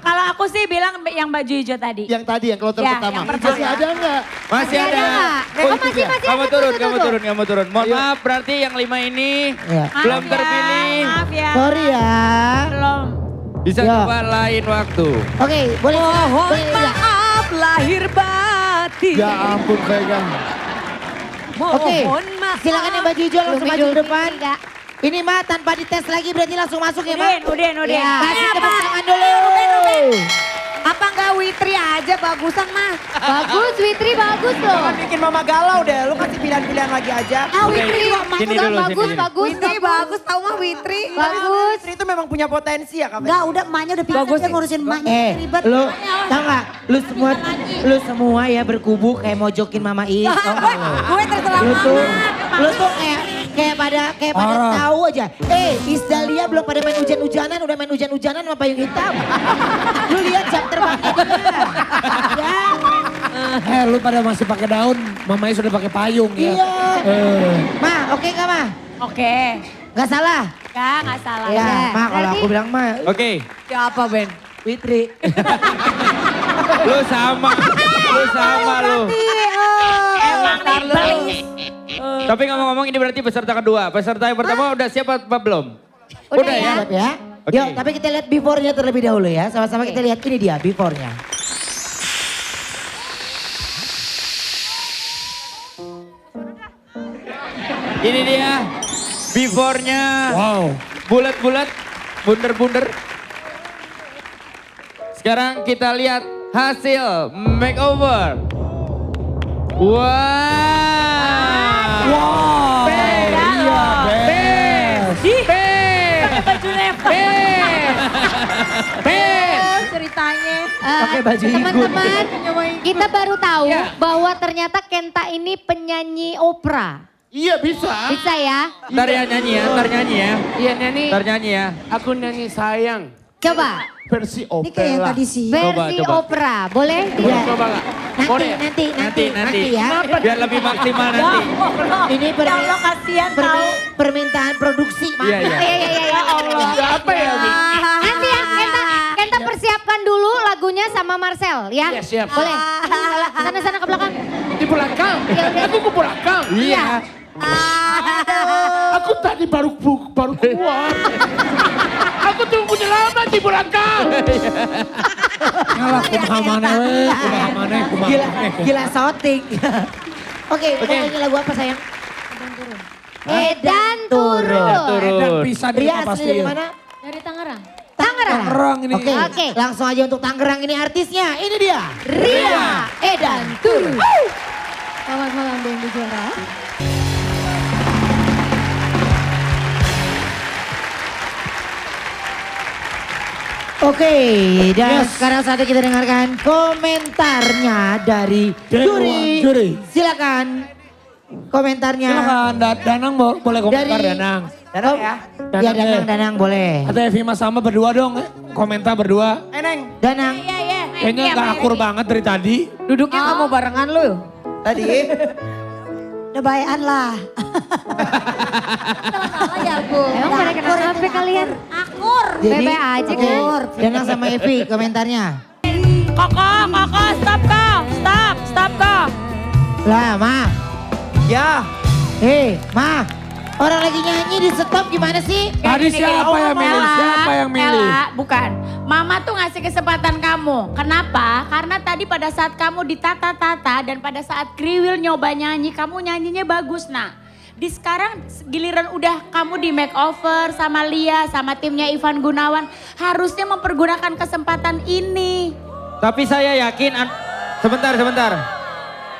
Kalau aku sih bilang yang baju hijau tadi. Yang tadi yang kloter Ya, pertama. yang pertama. Masih ada enggak? Masih ada. Oh, masih Kamu turun, kamu turun, kamu turun. Mohon maaf berarti yang 5 ini Ya. belum Maaf ya, terpilih. Maaf ya. Sorry ya. Belum. Bisa Ya. coba lain waktu. Oke, boleh. Mohon boleh, ya. maaf lahir batin. Ya ampun Vega. Oke, Mohon maaf. silakan yang baju hijau langsung maju ke depan. Kak. Ini mah tanpa dites lagi berarti langsung masuk ya, Mak. Udin. Ya, kasih tepuk tangan dulu. Apa enggak Witri aja bagusan mah? Bagus, Witri bagus loh. Jangan bikin mama galau deh, lu kasih pilihan-pilihan lagi aja. Ah, Witri Sini bagus, dulu, bagus, sini. bagus. Witri bagus tahu mah Witri. Bagus. Istri itu memang punya potensi ya Kak. Enggak, udah emaknya udah pintar dia ngurusin emaknya. Ribet. Lu tau gak? Lu semua ya berkubu kayak mojokin Mama Is. tau nggak lu? Gue terserah Lu tuh kayak pada tahu aja. Isdalia belum pada main hujan-hujanan, udah main hujan-hujanan sama payung hitam. Lu lihat jam terbangnya dia. Ya. Lu pada masih pakai daun, mamanya sudah pakai payung ya. Iya. Ma, oke gak Ma? Oke. Gak salah? Nggak salah. Ya, Ma kalau aku bilang Ma, Oke, Siapa Ben? Witri. lu sama lu. Emang nih belis. Tapi ngomong-ngomong ini berarti peserta kedua. Peserta yang pertama udah siap apa belum? Udah ya? Siap ya. Oke. Yuk, tapi kita lihat before-nya terlebih dahulu ya. Sama-sama kita lihat ini dia before-nya. Ini dia before-nya. Wow. Bulat-bulat, bunder-bunder. Sekarang kita lihat hasil makeover. Wow. Wow. Beda Iya, loh. best. Pakai baju level. Ceritanya. Pakai baju igun. Teman-teman, kita baru tahu bahwa ternyata Kenta ini penyanyi opera. Iya bisa. Bisa ya? Ntar ya nyanyi ya, ntar nyanyi ya. Iya nyanyi, Ntar nyanyi ya. aku nyanyi sayang. Coba. Versi Ini kayak yang opera. tadi sih. Coba, Versi coba. opera, boleh? Boleh coba gak? Boleh ya? Nanti ya. Biar lebih maksimal nanti. Ini Ya Allah kasihan tahu. permintaan produksi. Maaf Iya, ya. iya. Ya Allah. Apa ya? Bi? Nanti ya, Kenta persiapkan dulu lagunya sama Marcel ya. Iya, siap. Boleh. Sana-sana ke belakang. Di belakang, aku ke belakang. Iya. Aku tadi baru keluar. Aku tunggu lama di belakang. Ngalah kumaha maneh we, kumaha maneh, kumaha Gila, maneh. gila shouting. Oke, pokoknya lagu apa sayang? Edan turun. Dan bisa di Ria pasti. asli dari mana? Dari Tangerang. Tangerang ini. Oke, Oke. langsung aja untuk Tangerang ini artisnya. Ini dia. Ria Edan turun. Selamat malam Bang Juara. Oke, dan sekarang saatnya kita dengarkan komentarnya dari juri. Silakan komentarnya. Silakan, Danang boleh komentar Dari- Danang. Danang ya. Ya, Danang boleh. Atau Evi Mas sama berdua dong, komentar berdua. Eneng, Danang. Kayaknya gak akur banget dari tadi. Duduknya nggak mau barengan lu. tadi Udah bayan lah. Emang pada kenal sampai kalian? Akur. Jadi, Bebe aja oke, kan. Danang sama Evi komentarnya. Koko, stop kok. Stop kok. Lah, Ma. ya. Ma. Orang lagi nyanyi di stop gimana sih? Tadi siapa yang milih? Siapa yang milih? Ella, bukan. Mama tuh ngasih kesempatan kamu. Kenapa? Karena tadi pada saat kamu ditata-tata dan pada saat Kriwil nyoba nyanyi, kamu nyanyinya bagus, Nak. Di sekarang giliran udah kamu di makeover sama Lia, sama timnya Ivan Gunawan, harusnya mempergunakan kesempatan ini. Tapi saya yakin, sebentar.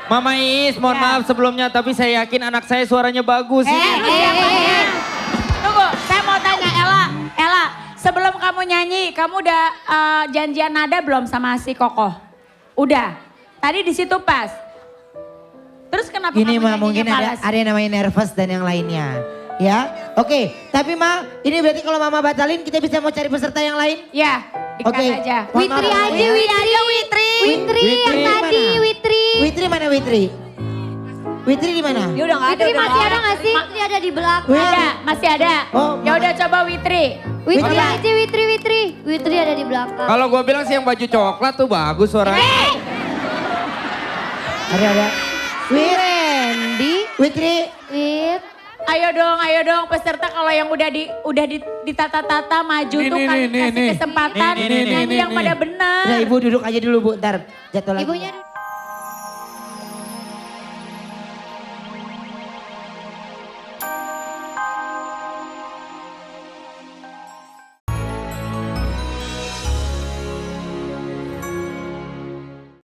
Mama Iis, mohon maaf sebelumnya, tapi saya yakin anak saya suaranya bagus. Tunggu, saya mau tanya Ella, sebelum kamu nyanyi, kamu udah janjian nada belum sama si Kokoh? Udah. Tadi di situ pas. Terus kenapa Ini kamu mah mungkin nyanyinya ada yang namanya nervous dan yang lainnya. Ya, oke. Tapi Ma, ini berarti kalau Mama batalin kita bisa mau cari peserta yang lain? Ya, dikat Oke. aja. Mohon Witri maaf, aja, ya. Witri yang Witri tadi, mana? Witri. Witri mana Witri? Witri di mana? Dia udah nggak ada. Witri udah masih nggak ada nggak sih? Witri ada di belakang. Witri. Ada, masih ada. Oh, Ya udah coba Witri. Witri aja, Witri ada di belakang. Kalau gue bilang sih yang baju coklat tuh bagus suaranya. Ada. Randy, Witri. Wit. Ayo dong peserta kalau yang udah ditata-tata maju tuh kasih kesempatan nyanyi yang pada benar. Udah ibu duduk aja dulu bu, ntar jatuh lagi. Ibunya